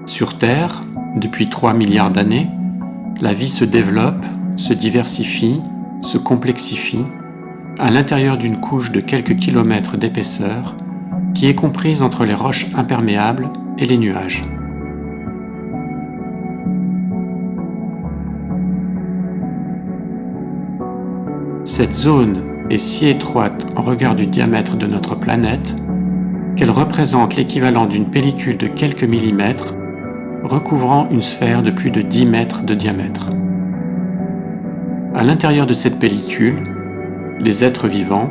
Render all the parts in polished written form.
Sur Terre, depuis 3 milliards d'années, la vie se développe, se diversifie, se complexifie à l'intérieur d'une couche de quelques kilomètres d'épaisseur qui est comprise entre les roches imperméables et les nuages. Cette zone est si étroite en regard du diamètre de notre planète qu'elle représente l'équivalent d'une pellicule de quelques millimètres recouvrant une sphère de plus de 10 mètres de diamètre. À l'intérieur de cette pellicule, les êtres vivants,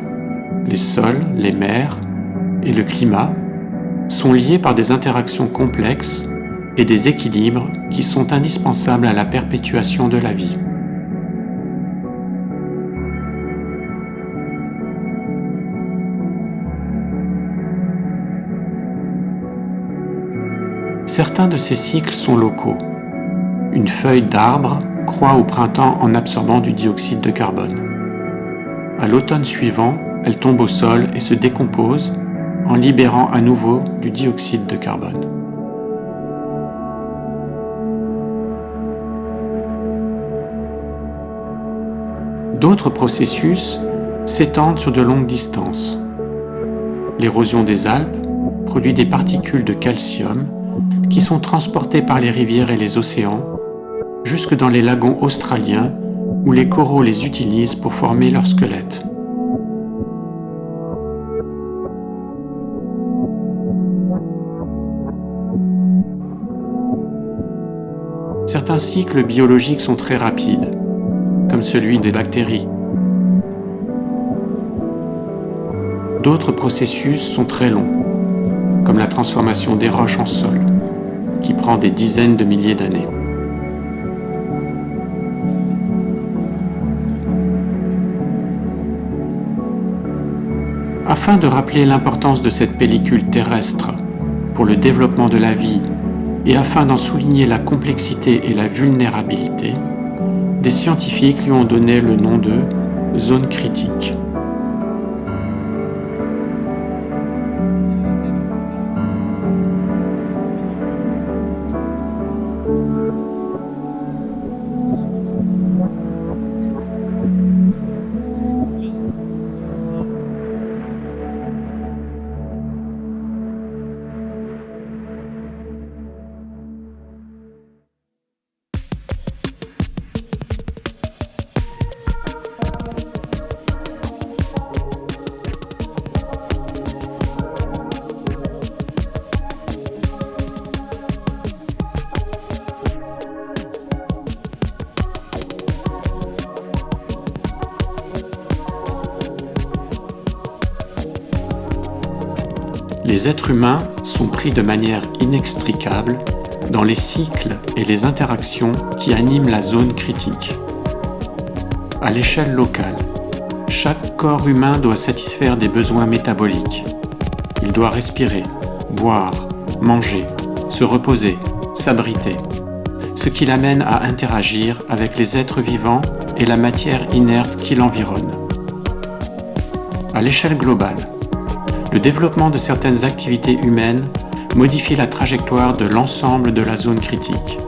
les sols, les mers et le climat sont liés par des interactions complexes et des équilibres qui sont indispensables à la perpétuation de la vie. Certains de ces cycles sont locaux. Une feuille d'arbre croît au printemps en absorbant du dioxyde de carbone. À l'automne suivant, elle tombe au sol et se décompose en libérant à nouveau du dioxyde de carbone. D'autres processus s'étendent sur de longues distances. L'érosion des Alpes produit des particules de calcium qui sont transportées par les rivières et les océans jusque dans les lagons australiens où les coraux les utilisent pour former leur squelette. Certains cycles biologiques sont très rapides, comme celui des bactéries. D'autres processus sont très longs, comme la transformation des roches en sol, qui prend des dizaines de milliers d'années. Afin de rappeler l'importance de cette pellicule terrestre pour le développement de la vie et afin d'en souligner la complexité et la vulnérabilité, des scientifiques lui ont donné le nom de zone critique. Les êtres humains sont pris de manière inextricable dans les cycles et les interactions qui animent la zone critique. À l'échelle locale, chaque corps humain doit satisfaire des besoins métaboliques. Il doit respirer, boire, manger, se reposer, s'abriter, ce qui l'amène à interagir avec les êtres vivants et la matière inerte qui l'environne. À l'échelle globale, le développement de certaines activités humaines modifie la trajectoire de l'ensemble de la zone critique.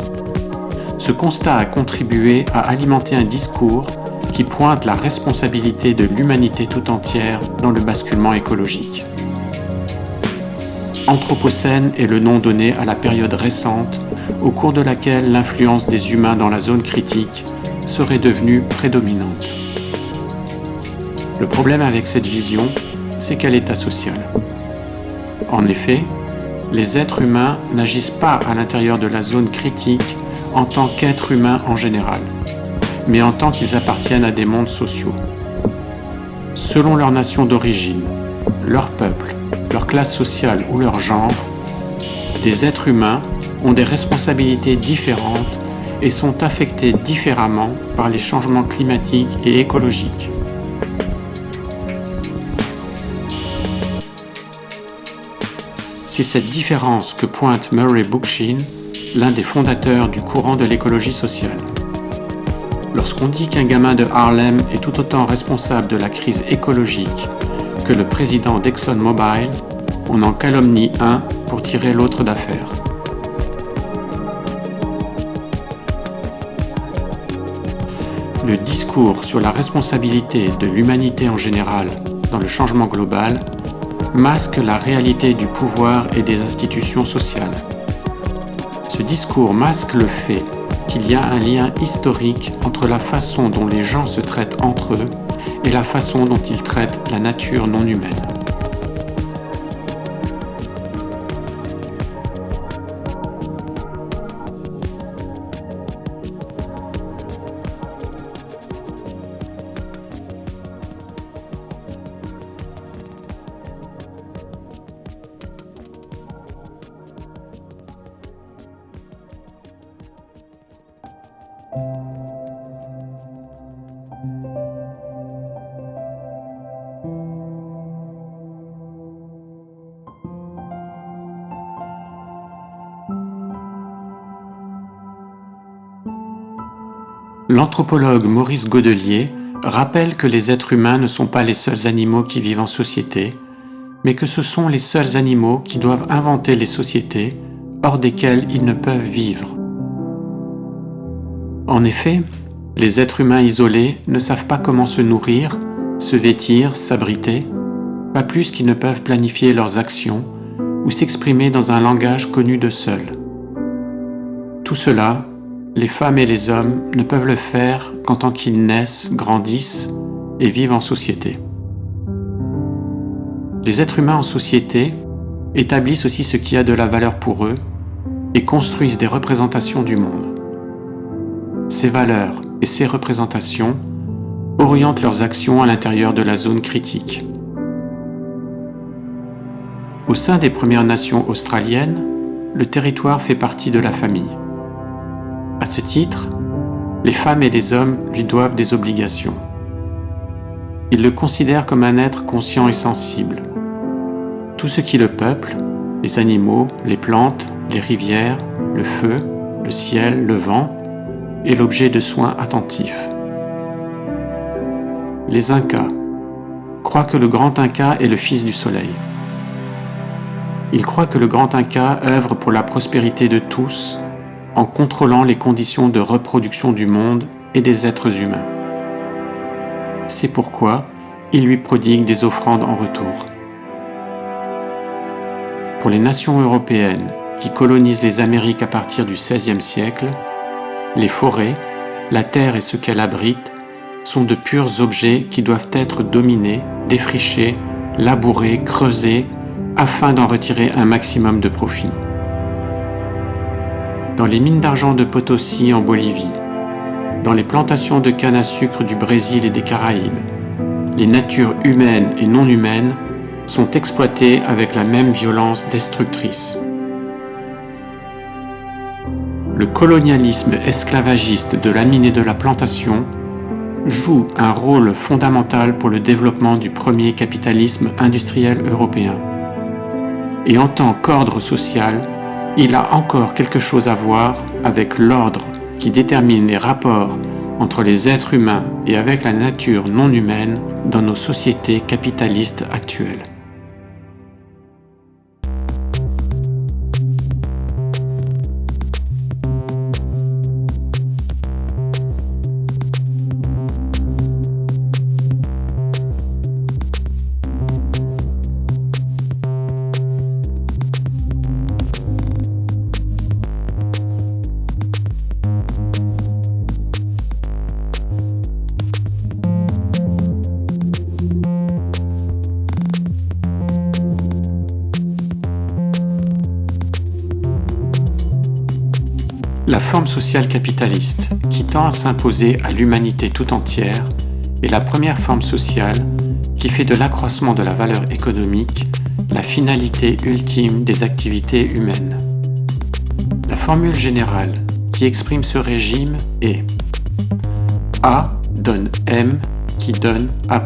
Ce constat a contribué à alimenter un discours qui pointe la responsabilité de l'humanité tout entière dans le basculement écologique. Anthropocène est le nom donné à la période récente au cours de laquelle l'influence des humains dans la zone critique serait devenue prédominante. Le problème avec cette vision, c'est qu'elle est asociale. En effet, les êtres humains n'agissent pas à l'intérieur de la zone critique en tant qu'êtres humains en général, mais en tant qu'ils appartiennent à des mondes sociaux. Selon leur nation d'origine, leur peuple, leur classe sociale ou leur genre, les êtres humains ont des responsabilités différentes et sont affectés différemment par les changements climatiques et écologiques. C'est cette différence que pointe Murray Bookchin, l'un des fondateurs du courant de l'écologie sociale. Lorsqu'on dit qu'un gamin de Harlem est tout autant responsable de la crise écologique que le président d'ExxonMobil, on en calomnie un pour tirer l'autre d'affaire. le discours sur la responsabilité de l'humanité en général dans le changement global masque la réalité du pouvoir et des institutions sociales. Ce discours masque le fait qu'il y a un lien historique entre la façon dont les gens se traitent entre eux et la façon dont ils traitent la nature non humaine. L'anthropologue Maurice Godelier rappelle que les êtres humains ne sont pas les seuls animaux qui vivent en société, mais que ce sont les seuls animaux qui doivent inventer les sociétés hors desquelles ils ne peuvent vivre. En effet, les êtres humains isolés ne savent pas comment se nourrir, se vêtir, s'abriter, pas plus qu'ils ne peuvent planifier leurs actions ou s'exprimer dans un langage connu d'eux seuls. Tout cela, les femmes et les hommes ne peuvent le faire qu'en tant qu'ils naissent, grandissent et vivent en société. Les êtres humains en société établissent aussi ce qui a de la valeur pour eux et construisent des représentations du monde. Ces valeurs et ces représentations orientent leurs actions à l'intérieur de la zone critique. Au sein des Premières Nations australiennes, le territoire fait partie de la famille. À ce titre, les femmes et les hommes lui doivent des obligations. Ils le considèrent comme un être conscient et sensible. Tout ce qui le peuple, les animaux, les plantes, les rivières, le feu, le ciel, le vent, est l'objet de soins attentifs. Les Incas croient que le grand Inca est le fils du soleil. Ils croient que le grand Inca œuvre pour la prospérité de tous, en contrôlant les conditions de reproduction du monde et des êtres humains. C'est pourquoi il lui prodigue des offrandes en retour. Pour les nations européennes qui colonisent les Amériques à partir du XVIe siècle, les forêts, la terre et ce qu'elle abrite sont de purs objets qui doivent être dominés, défrichés, labourés, creusés, afin d'en retirer un maximum de profit. Dans les mines d'argent de Potosi en Bolivie, dans les plantations de canne à sucre du Brésil et des Caraïbes, les natures humaines et non humaines sont exploitées avec la même violence destructrice. Le colonialisme esclavagiste de la mine et de la plantation joue un rôle fondamental pour le développement du premier capitalisme industriel européen. Et en tant qu'ordre social, il a encore quelque chose à voir avec l'ordre qui détermine les rapports entre les êtres humains et avec la nature non humaine dans nos sociétés capitalistes actuelles. La forme sociale capitaliste, qui tend à s'imposer à l'humanité tout entière, est la première forme sociale qui fait de l'accroissement de la valeur économique la finalité ultime des activités humaines. La formule générale qui exprime ce régime est A donne M qui donne A'.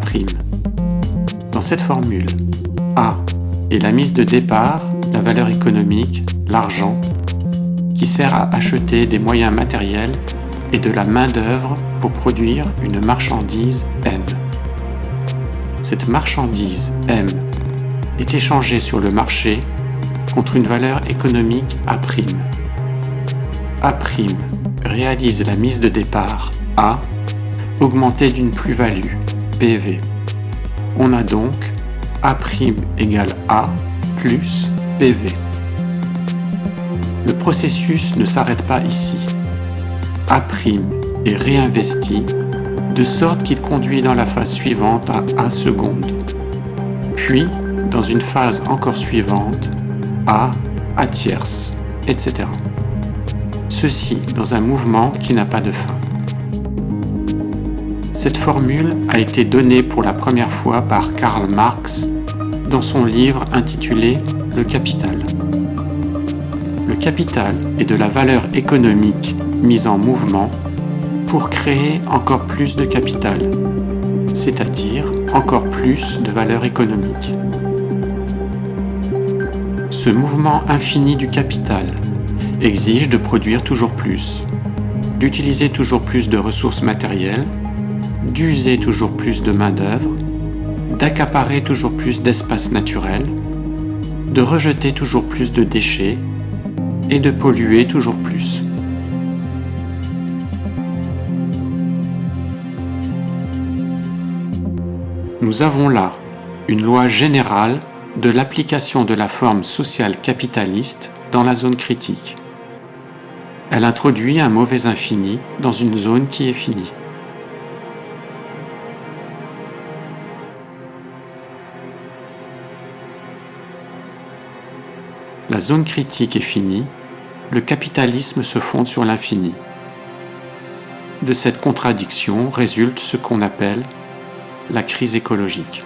Dans cette formule, A est la mise de départ, la valeur économique, l'argent, qui sert à acheter des moyens matériels et de la main-d'œuvre pour produire une marchandise M. Cette marchandise M est échangée sur le marché contre une valeur économique A'. A' réalise la mise de départ A augmentée d'une plus-value, PV. On a donc A' égale A plus PV. Le processus ne s'arrête pas ici. A' est réinvesti de sorte qu'il conduit dans la phase suivante à A seconde, puis dans une phase encore suivante à A tierce, etc. Ceci dans un mouvement qui n'a pas de fin. Cette formule a été donnée pour la première fois par Karl Marx dans son livre intitulé Le Capital. Le capital est de la valeur économique mise en mouvement pour créer encore plus de capital, c'est-à-dire encore plus de valeur économique. Ce mouvement infini du capital exige de produire toujours plus, d'utiliser toujours plus de ressources matérielles, d'user toujours plus de main-d'œuvre, d'accaparer toujours plus d'espace naturel, de rejeter toujours plus de déchets et de polluer toujours plus. Nous avons là une loi générale de l'application de la forme sociale capitaliste dans la zone critique. Elle introduit un mauvais infini dans une zone qui est finie. La zone critique est finie, le capitalisme se fonde sur l'infini. De cette contradiction résulte ce qu'on appelle la crise écologique.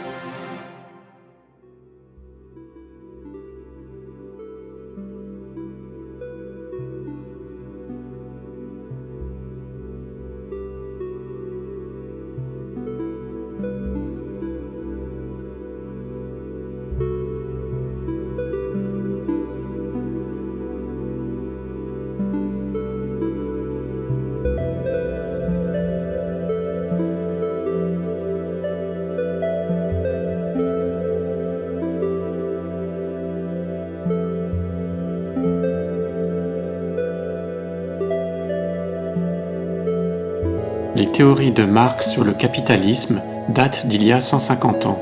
Les théories de Marx sur le capitalisme datent d'il y a 150 ans.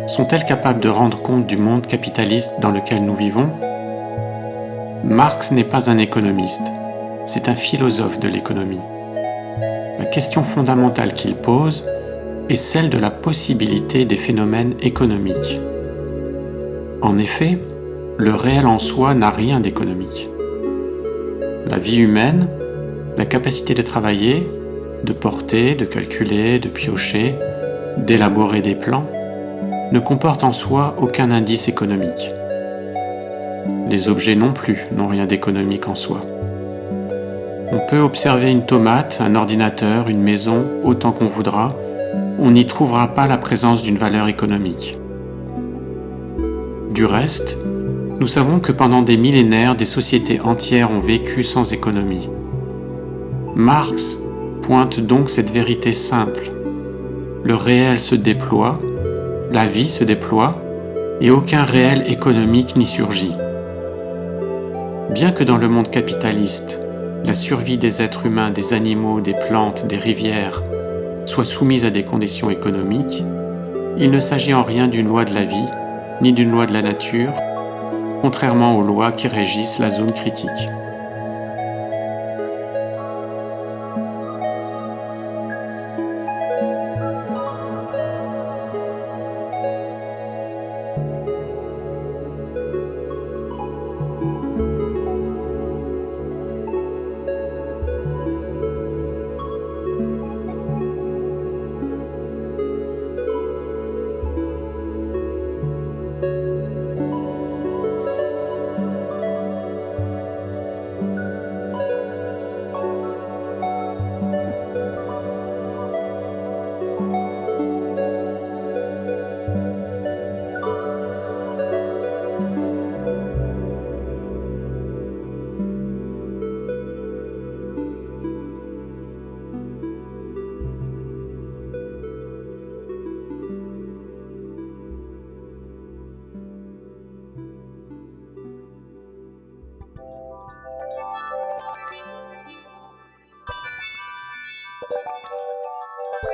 Sont-elles capables de rendre compte du monde capitaliste dans lequel nous vivons ? Marx n'est pas un économiste, c'est un philosophe de l'économie. La question fondamentale qu'il pose est celle de la possibilité des phénomènes économiques. En effet, le réel en soi n'a rien d'économique. La vie humaine, la capacité de travailler, de porter, de calculer, de piocher, d'élaborer des plans, ne comporte en soi aucun indice économique. Les objets non plus n'ont rien d'économique en soi. On peut observer une tomate, un ordinateur, une maison, autant qu'on voudra, on n'y trouvera pas la présence d'une valeur économique. Du reste, nous savons que pendant des millénaires, des sociétés entières ont vécu sans économie. Marx pointe donc cette vérité simple. Le réel se déploie, la vie se déploie, et aucun réel économique n'y surgit. Bien que dans le monde capitaliste, la survie des êtres humains, des animaux, des plantes, des rivières soit soumise à des conditions économiques, il ne s'agit en rien d'une loi de la vie, ni d'une loi de la nature, contrairement aux lois qui régissent la zone critique. La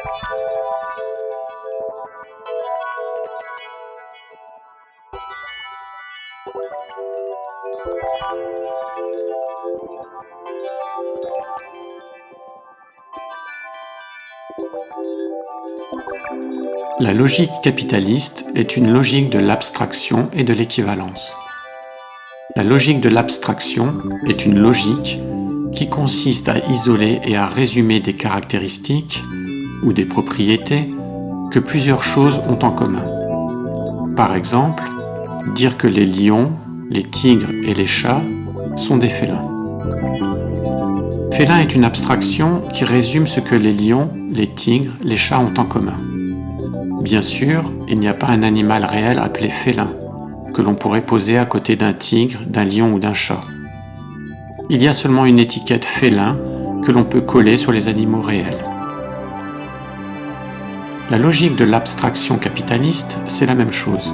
logique capitaliste est une logique de l'abstraction et de l'équivalence. La logique de l'abstraction est une logique qui consiste à isoler et à résumer des caractéristiques ou des propriétés que plusieurs choses ont en commun. Par exemple, dire que les lions, les tigres et les chats sont des félins. Félin est une abstraction qui résume ce que les lions, les tigres, les chats ont en commun. Bien sûr, il n'y a pas un animal réel appelé félin, que l'on pourrait poser à côté d'un tigre, d'un lion ou d'un chat. Il y a seulement une étiquette félin que l'on peut coller sur les animaux réels. La logique de l'abstraction capitaliste, c'est la même chose.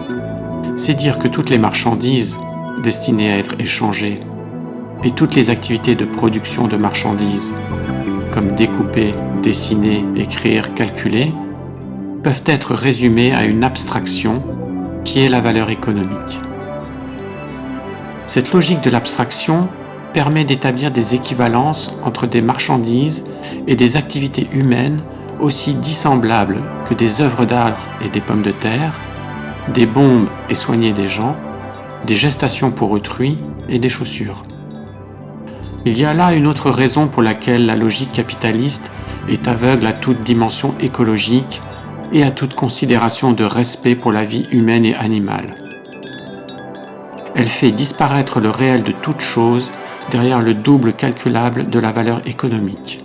C'est dire que toutes les marchandises destinées à être échangées et toutes les activités de production de marchandises, comme découper, dessiner, écrire, calculer, peuvent être résumées à une abstraction qui est la valeur économique. Cette logique de l'abstraction permet d'établir des équivalences entre des marchandises et des activités humaines aussi dissemblables que des œuvres d'art et des pommes de terre, des bombes et soigner des gens, des gestations pour autrui et des chaussures. Il y a là une autre raison pour laquelle la logique capitaliste est aveugle à toute dimension écologique et à toute considération de respect pour la vie humaine et animale. Elle fait disparaître le réel de toute chose derrière le double calculable de la valeur économique.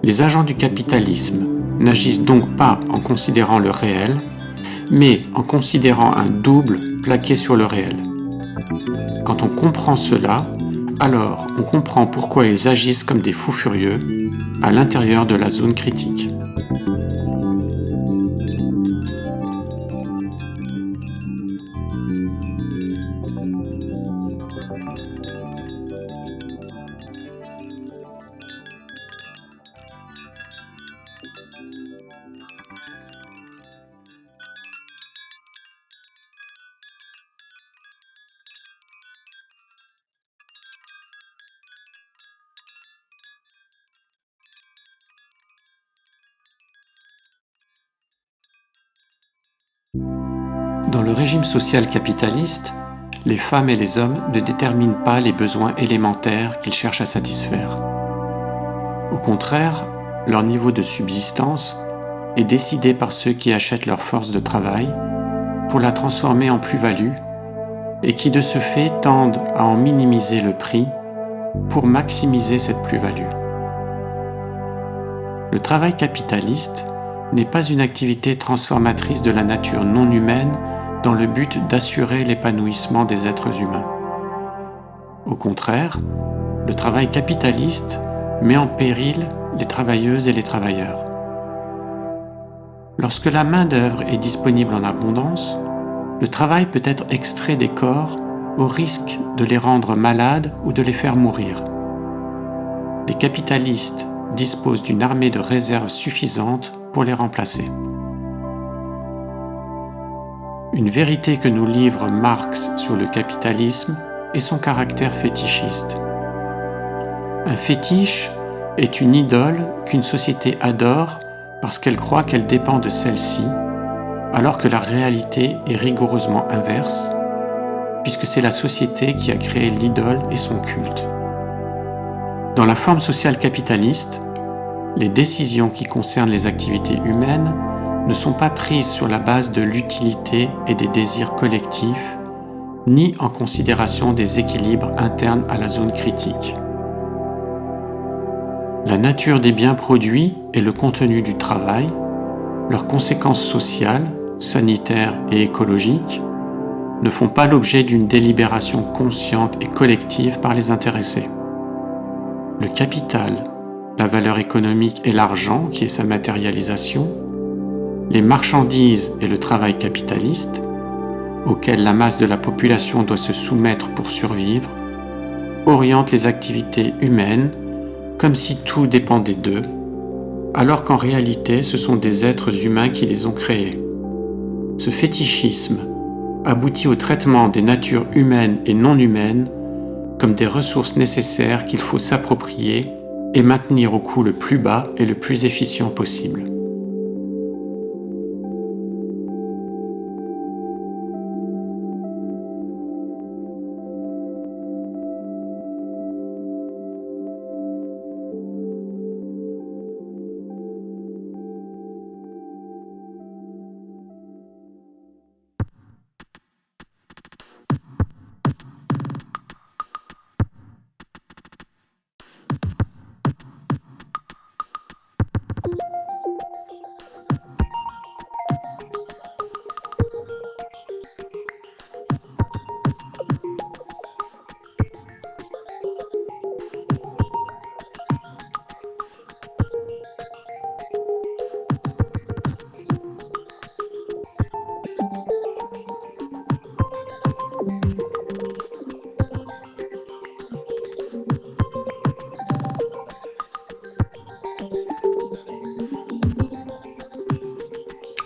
Les agents du capitalisme n'agissent donc pas en considérant le réel, mais en considérant un double plaqué sur le réel. Quand on comprend cela, alors on comprend pourquoi ils agissent comme des fous furieux à l'intérieur de la zone critique. Dans le régime social capitaliste, les femmes et les hommes ne déterminent pas les besoins élémentaires qu'ils cherchent à satisfaire. Au contraire, leur niveau de subsistance est décidé par ceux qui achètent leur force de travail pour la transformer en plus-value et qui de ce fait tendent à en minimiser le prix pour maximiser cette plus-value. Le travail capitaliste n'est pas une activité transformatrice de la nature non humaine dans le but d'assurer l'épanouissement des êtres humains. Au contraire, le travail capitaliste met en péril les travailleuses et les travailleurs. Lorsque la main-d'œuvre est disponible en abondance, le travail peut être extrait des corps au risque de les rendre malades ou de les faire mourir. Les capitalistes disposent d'une armée de réserve suffisante pour les remplacer. Une vérité que nous livre Marx sur le capitalisme est son caractère fétichiste. Un fétiche est une idole qu'une société adore parce qu'elle croit qu'elle dépend de celle-ci, alors que la réalité est rigoureusement inverse, puisque c'est la société qui a créé l'idole et son culte. Dans la forme sociale capitaliste, les décisions qui concernent les activités humaines ne sont pas prises sur la base de l'utilité et des désirs collectifs, ni en considération des équilibres internes à la zone critique. La nature des biens produits et le contenu du travail, leurs conséquences sociales, sanitaires et écologiques, ne font pas l'objet d'une délibération consciente et collective par les intéressés. Le capital, la valeur économique et l'argent qui est sa matérialisation, les marchandises et le travail capitaliste, auxquels la masse de la population doit se soumettre pour survivre, orientent les activités humaines comme si tout dépendait d'eux, alors qu'en réalité ce sont des êtres humains qui les ont créés. Ce fétichisme aboutit au traitement des natures humaines et non humaines comme des ressources nécessaires qu'il faut s'approprier et maintenir au coût le plus bas et le plus efficient possible.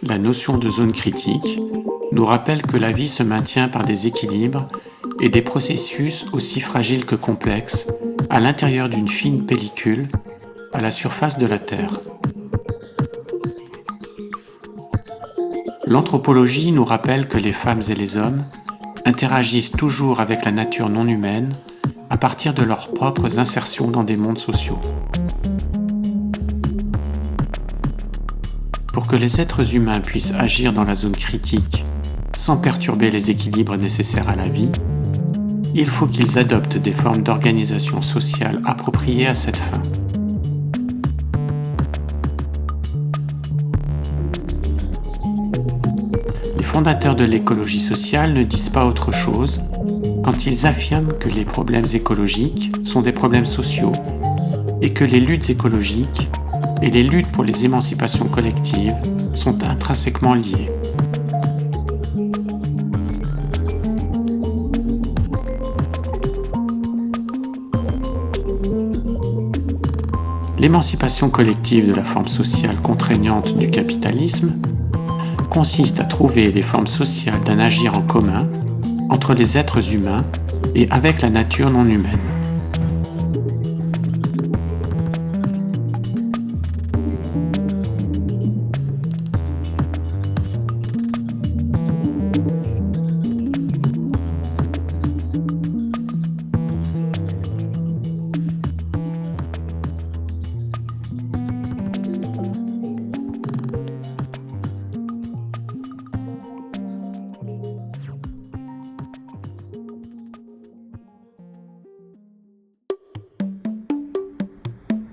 La notion de zone critique nous rappelle que la vie se maintient par des équilibres et des processus aussi fragiles que complexes à l'intérieur d'une fine pellicule à la surface de la Terre. L'anthropologie nous rappelle que les femmes et les hommes interagissent toujours avec la nature non humaine à partir de leurs propres insertions dans des mondes sociaux. Pour que les êtres humains puissent agir dans la zone critique sans perturber les équilibres nécessaires à la vie, il faut qu'ils adoptent des formes d'organisation sociale appropriées à cette fin. Les fondateurs de l'écologie sociale ne disent pas autre chose quand ils affirment que les problèmes écologiques sont des problèmes sociaux et que les luttes écologiques et les luttes pour les émancipations collectives sont intrinsèquement liées. L'émancipation collective de la forme sociale contraignante du capitalisme consiste à trouver les formes sociales d'un agir en commun entre les êtres humains et avec la nature non humaine.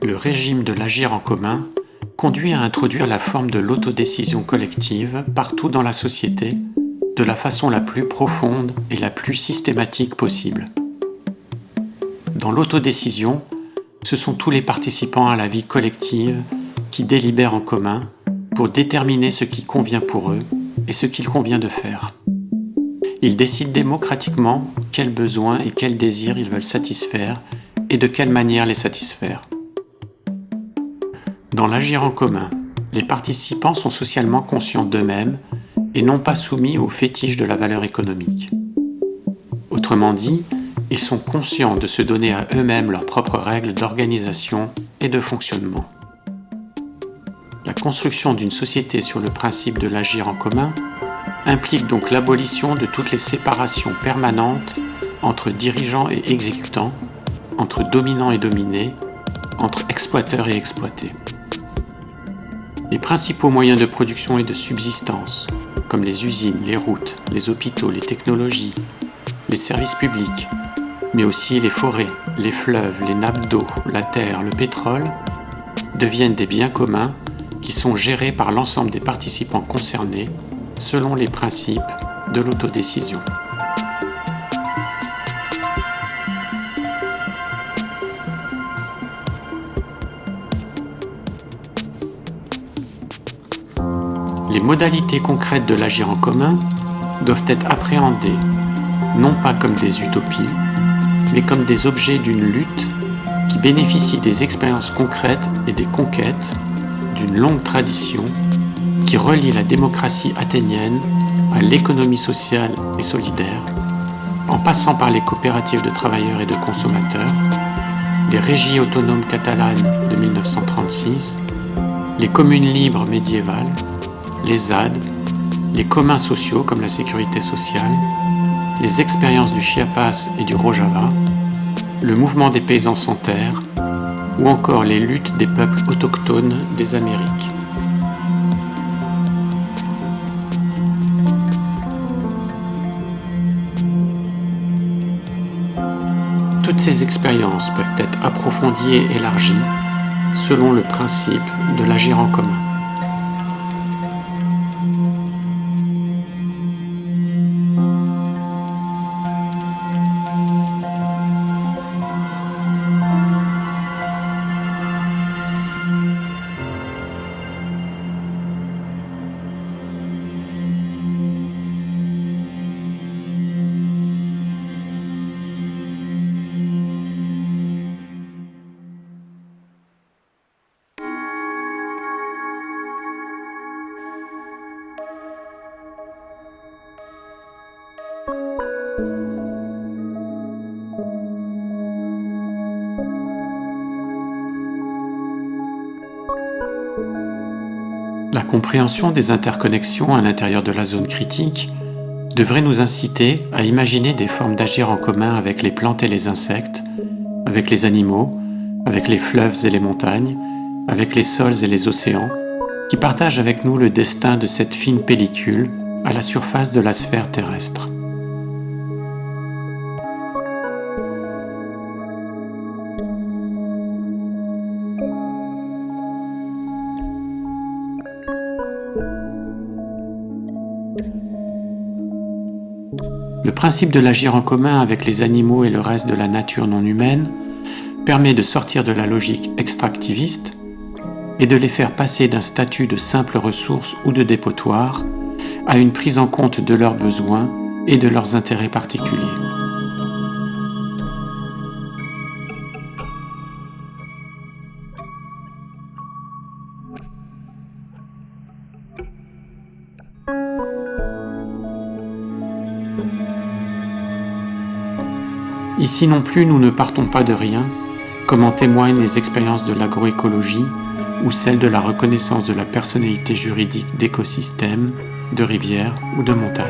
Le régime de l'agir en commun conduit à introduire la forme de l'autodécision collective partout dans la société de la façon la plus profonde et la plus systématique possible. Dans l'autodécision, ce sont tous les participants à la vie collective qui délibèrent en commun pour déterminer ce qui convient pour eux et ce qu'il convient de faire. Ils décident démocratiquement quels besoins et quels désirs ils veulent satisfaire et de quelle manière les satisfaire. Dans l'agir en commun, les participants sont socialement conscients d'eux-mêmes et non pas soumis aux fétiches de la valeur économique. Autrement dit, ils sont conscients de se donner à eux-mêmes leurs propres règles d'organisation et de fonctionnement. La construction d'une société sur le principe de l'agir en commun implique donc l'abolition de toutes les séparations permanentes entre dirigeants et exécutants, entre dominants et dominés, entre exploiteurs et exploités. Les principaux moyens de production et de subsistance, comme les usines, les routes, les hôpitaux, les technologies, les services publics, mais aussi les forêts, les fleuves, les nappes d'eau, la terre, le pétrole, deviennent des biens communs qui sont gérés par l'ensemble des participants concernés selon les principes de l'autodécision. Les modalités concrètes de l'agir en commun doivent être appréhendées non pas comme des utopies, mais comme des objets d'une lutte qui bénéficient des expériences concrètes et des conquêtes d'une longue tradition qui relie la démocratie athénienne à l'économie sociale et solidaire, en passant par les coopératives de travailleurs et de consommateurs, les régies autonomes catalanes de 1936, les communes libres médiévales, les ZAD, les communs sociaux comme la sécurité sociale, les expériences du Chiapas et du Rojava, le mouvement des paysans sans terre, ou encore les luttes des peuples autochtones des Amériques. Toutes ces expériences peuvent être approfondies et élargies selon le principe de l'agir en commun. La compréhension des interconnexions à l'intérieur de la zone critique devrait nous inciter à imaginer des formes d'agir en commun avec les plantes et les insectes, avec les animaux, avec les fleuves et les montagnes, avec les sols et les océans, qui partagent avec nous le destin de cette fine pellicule à la surface de la sphère terrestre. Le principe de l'agir en commun avec les animaux et le reste de la nature non humaine permet de sortir de la logique extractiviste et de les faire passer d'un statut de simple ressource ou de dépotoir à une prise en compte de leurs besoins et de leurs intérêts particuliers. Ici non plus, nous ne partons pas de rien, comme en témoignent les expériences de l'agroécologie ou celles de la reconnaissance de la personnalité juridique d'écosystèmes, de rivières ou de montagnes.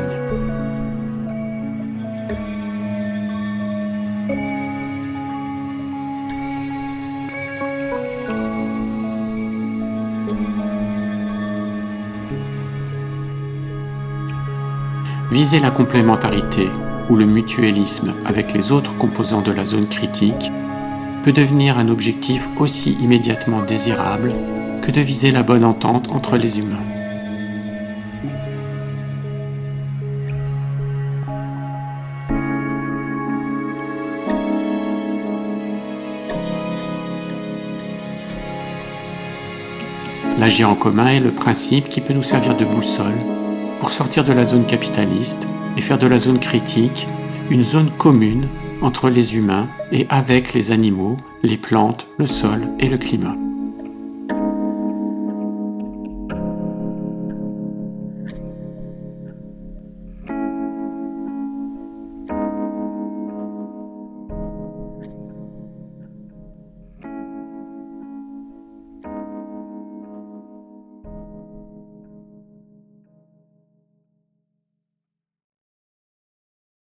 Viser la complémentarité ou le mutualisme avec les autres composants de la zone critique peut devenir un objectif aussi immédiatement désirable que de viser la bonne entente entre les humains. L'agir en commun est le principe qui peut nous servir de boussole pour sortir de la zone capitaliste et faire de la zone critique une zone commune entre les humains et avec les animaux, les plantes, le sol et le climat.